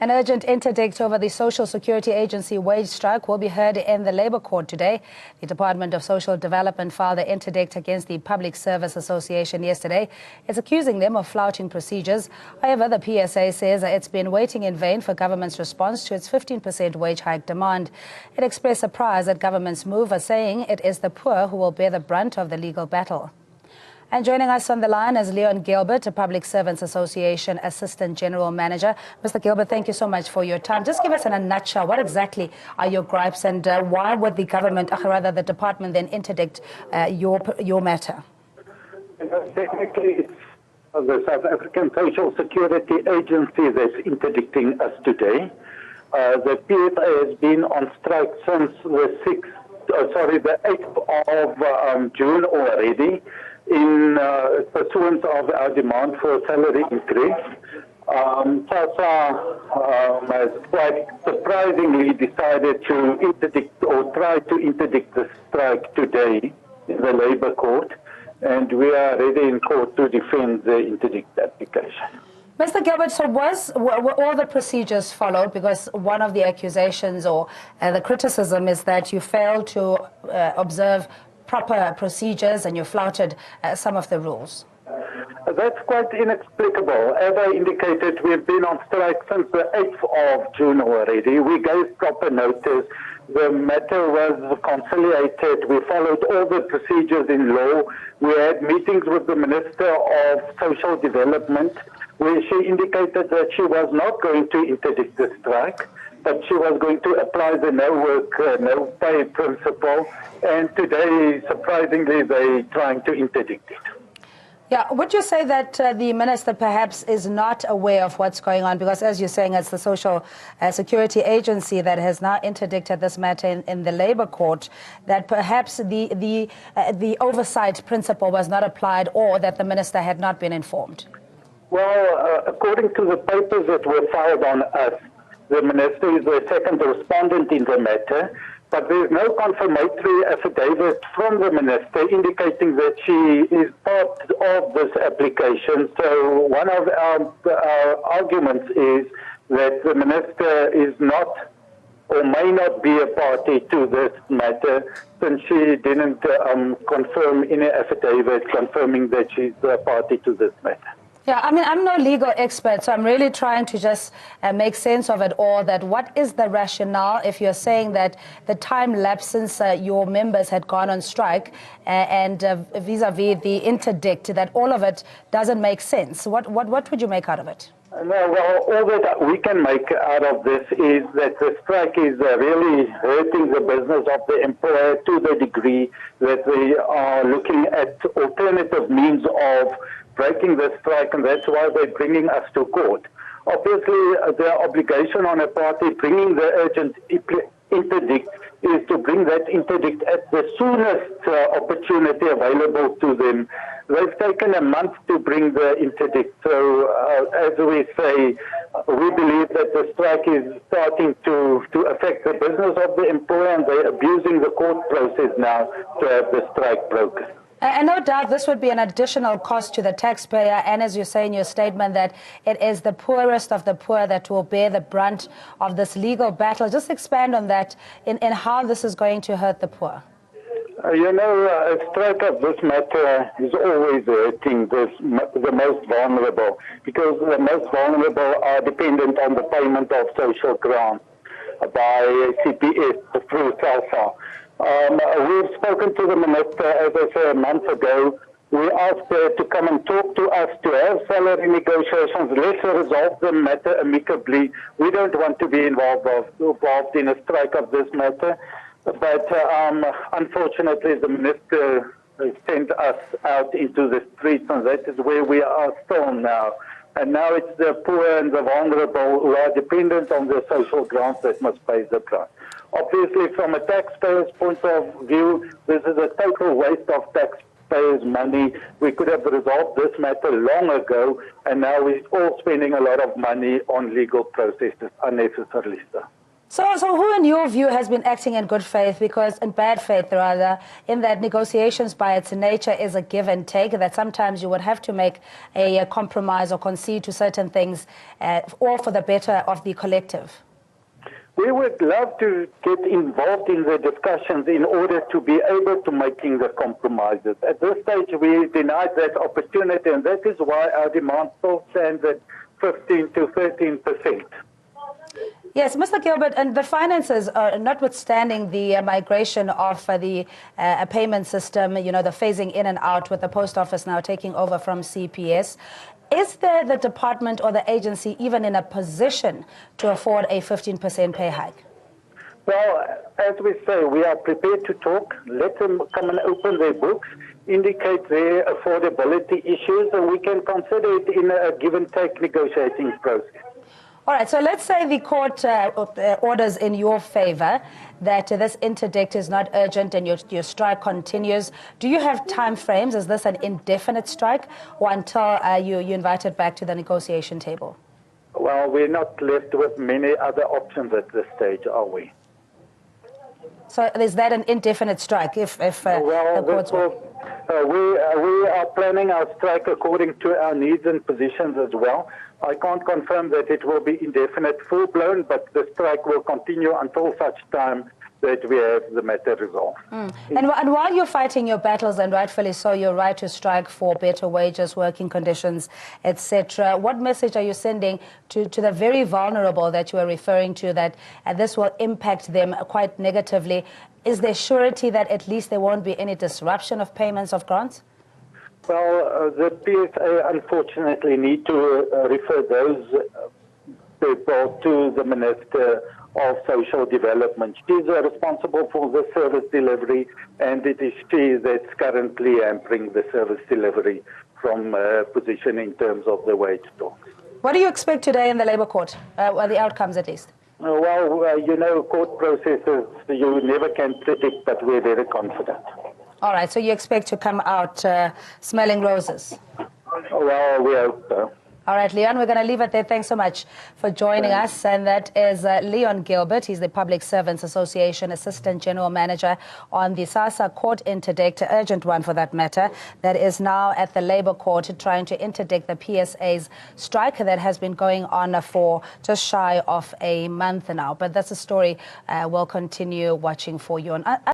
An urgent interdict over the Social Security Agency wage strike will be heard in the Labour Court today. The Department of Social Development filed the interdict against the Public Service Association yesterday. It's accusing them of flouting procedures. However, the PSA says that it's been waiting in vain for government's response to its 15% wage hike demand. It expressed surprise at government's move, saying it is the poor who will bear the brunt of the legal battle. And joining us on the line is Leon Gilbert, a Public Servants Association Assistant General Manager. Mr. Gilbert, thank you so much for your time. Just give us in a nutshell, what exactly are your gripes and why would the government, or rather the department, then interdict your matter? Technically, it's the South African Social Security Agency that's interdicting us today. The PSA has been on strike since the 8th of June already, in pursuance of our demand for salary increase. Sassa has quite surprisingly decided to interdict or try to interdict the strike today in the Labour Court, and we are ready in court to defend the interdict application. Mr. Gilbert, so were all the procedures followed? Because one of the accusations or the criticism is that you failed to observe proper procedures and you flouted some of the rules. That's quite inexplicable. As I indicated, we've been on strike since the 8th of June already. We gave proper notice. The matter was conciliated. We followed all the procedures in law. We had meetings with the Minister of Social Development, where she indicated that she was not going to interdict the strike, but she was going to apply the no work, no pay principle. And today, surprisingly, they're trying to interdict it. Yeah, would you say that the minister perhaps is not aware of what's going on? Because as you're saying, it's the Social Security Agency that has now interdicted this matter in the Labour Court, that perhaps the oversight principle was not applied or that the minister had not been informed? Well, according to the papers that were filed on us, the minister is the second respondent in the matter, but there is no confirmatory affidavit from the minister indicating that she is part of this application. So one of our arguments is that the minister is not or may not be a party to this matter, since she didn't confirm any affidavit confirming that she's a party to this matter. Yeah, I mean, I'm no legal expert, so I'm really trying to just make sense of it all, that what is the rationale if you're saying that the time lapse since your members had gone on strike and vis-a-vis the interdict, that all of it doesn't make sense? What would you make out of it? No, well, all that we can make out of this is that the strike is really hurting the business of the employer to the degree that they are looking at alternative means of breaking the strike, and that's why they're bringing us to court. Obviously, the obligation on a party bringing the urgent interdict is to bring that interdict at the soonest opportunity available to them. They've taken a month to bring the interdict. So, as we say, we believe that the strike is starting to affect the business of the employer, and they're abusing the court process now to have the strike broken. And no doubt this would be an additional cost to the taxpayer, and as you say in your statement that it is the poorest of the poor that will bear the brunt of this legal battle. Just expand on that in how this is going to hurt the poor. A strike of this matter is always hurting the most vulnerable, because the most vulnerable are dependent on the payment of social grants by CPS through Sassa. We've spoken to the minister, as I said, a month ago. We asked her to come and talk to us, to have salary negotiations. Let's resolve the matter amicably. We don't want to be involved in a strike of this matter. But unfortunately, the minister sent us out into the streets, and that is where we are still now. And now it's the poor and the vulnerable who are dependent on the social grants that must pay the price. Obviously, from a taxpayer's point of view, this is a total waste of taxpayers' money. We could have resolved this matter long ago, and now we're all spending a lot of money on legal processes unnecessarily so. So who, in your view, has been acting in good faith, in bad faith rather, in that negotiations by its nature is a give and take, that sometimes you would have to make a compromise or concede to certain things, all for the better of the collective? We would love to get involved in the discussions in order to be able to making the compromises. At this stage, we denied that opportunity, and that is why our demand still stands at 15 to 13%. Yes, Mr. Gilbert, and the finances, notwithstanding the migration of the payment system, the phasing in and out with the post office now taking over from CPS, is the department or the agency even in a position to afford a 15% pay hike? Well, as we say, we are prepared to talk. Let them come and open their books, indicate their affordability issues, and we can consider it in a give and take negotiating process. All right, so let's say the court orders in your favor that this interdict is not urgent and your strike continues. Do you have time frames? Is this an indefinite strike or until you invited back to the negotiation table? Well, we're not left with many other options at this stage, are we? So is that an indefinite strike if the courts we are planning our strike according to our needs and positions as well. I can't confirm that it will be indefinite, full-blown, but the strike will continue until such time that we have the matter resolved. And while you're fighting your battles, and rightfully so, your right to strike for better wages, working conditions, etc., what message are you sending to the very vulnerable that you are referring to, that this will impact them quite negatively? Is there surety that at least there won't be any disruption of payments of grants? Well, the PSA unfortunately need to refer those people to the Minister of Social Development. She is responsible for the service delivery, and it is she that's currently hampering the service delivery from position in terms of the wage talks. What do you expect today in the Labour Court, or the outcomes at least? Well, court processes you never can predict, but we're very confident. All right, so you expect to come out smelling roses? Well, we hope so. All right, Leon, we're going to leave it there. Thanks so much for joining us. And that is Leon Gilbert. He's the Public Servants Association Assistant General Manager on the Sassa court interdict, urgent one for that matter, that is now at the Labour Court trying to interdict the PSA's strike that has been going on for just shy of a month now. But that's a story we'll continue watching for you on.